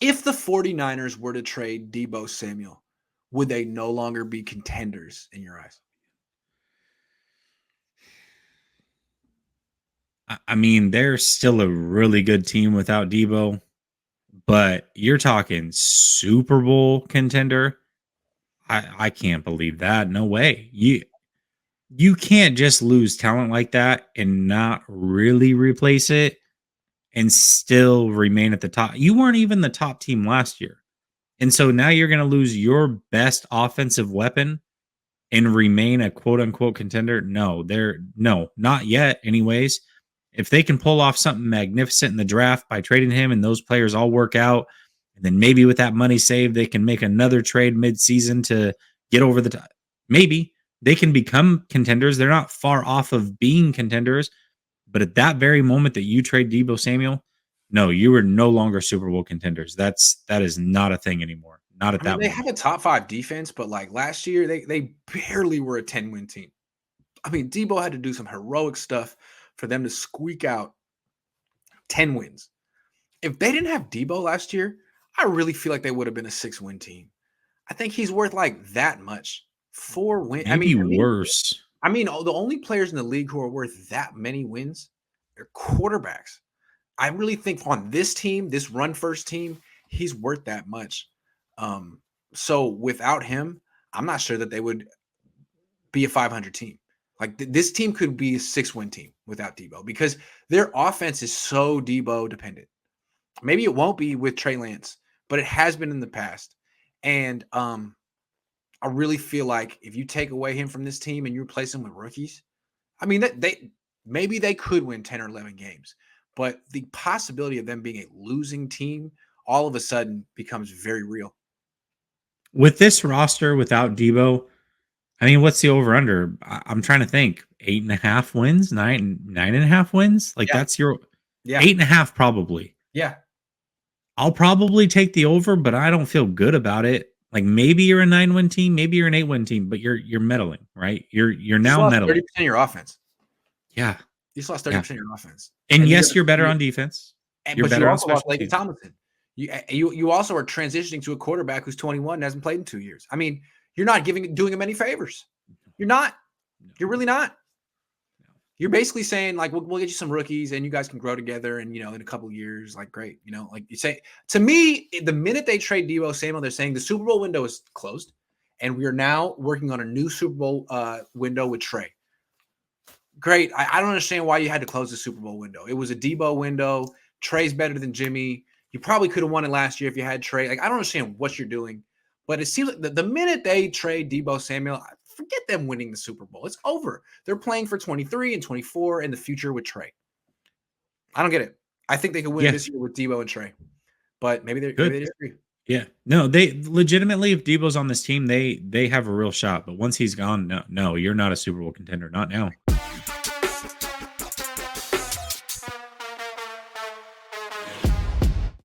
If the 49ers were to trade Deebo Samuel, would they no longer be contenders in your eyes? I mean, they're still a really good team without Deebo, but you're talking Super Bowl contender. I can't believe that. No way. You can't just lose talent like that and not really replace it and still remain at the top. You weren't even the top team last year. And so now you're going to lose your best offensive weapon and remain a quote unquote contender. No, not yet anyways. If they can pull off something magnificent in the draft by trading him and those players all work out, and then maybe with that money saved, they can make another trade mid-season to get over the top. Maybe they can become contenders. They're not far off of being contenders. But at that very moment that you trade Deebo Samuel, no, you were no longer Super Bowl contenders. That is not a thing anymore. Not at I mean, that they moment. have a top 5 defense, but like last year, they barely were a 10-win team. I mean, Deebo had to do some heroic stuff for them to squeak out 10 wins. If they didn't have Deebo last year, I really feel like they would have been a 6-win team. I think he's worth like that much. 4 wins. Maybe worse. The only players in the league who are worth that many wins are quarterbacks. I really think on this team, this run first team, he's worth that much. So without him, I'm not sure that they would be a 500 team. Like this team could be a 6-win team without Deebo because their offense is so Deebo dependent. Maybe it won't be with Trey Lance, but it has been in the past. And I really feel like if you take away him from this team and you replace him with rookies, I mean that maybe they could win 10 or 11 games, but the possibility of them being a losing team all of a sudden becomes very real. With this roster without Deebo, I mean, what's the over under? I'm trying to think. 8.5 wins, nine and a half wins. Like Yeah. that's your Yeah. 8.5 probably. Yeah. I'll probably take the over, but I don't feel good about it. Like maybe you're a 9-win team, maybe you're an 8-win team, but you're meddling, right? You're You just now lost meddling. 30% of your offense. Yeah. You just lost 30% Yeah. of your offense. And And yes, you're better on defense. You're but you better on also lost special Laken teams. Tomlinson. You also are transitioning to a quarterback who's 21 and hasn't played in 2 years. I mean, you're not doing him any favors. You're not. No. You're really not. No. You're basically saying like we'll get you some rookies and you guys can grow together and in a couple of years, like great. Like you say to me, the minute they trade Deebo Samuel, they're saying the Super Bowl window is closed, and we are now working on a new Super Bowl window with Trey. Great. I don't understand why you had to close the Super Bowl window. It was a Deebo window. Trey's better than Jimmy. You probably could have won it last year if you had Trey. Like I don't understand what you're doing, but it seems like the minute they trade Deebo Samuel, forget them winning the Super Bowl. It's over. They're playing for 23 and 24 in the future with Trey. I don't get it. I think they could win Yeah. this year with Deebo and Trey, but maybe they disagree. Yeah. No, they legitimately, if Deebo's on this team, they have a real shot. But once he's gone, no, you're not a Super Bowl contender. Not now.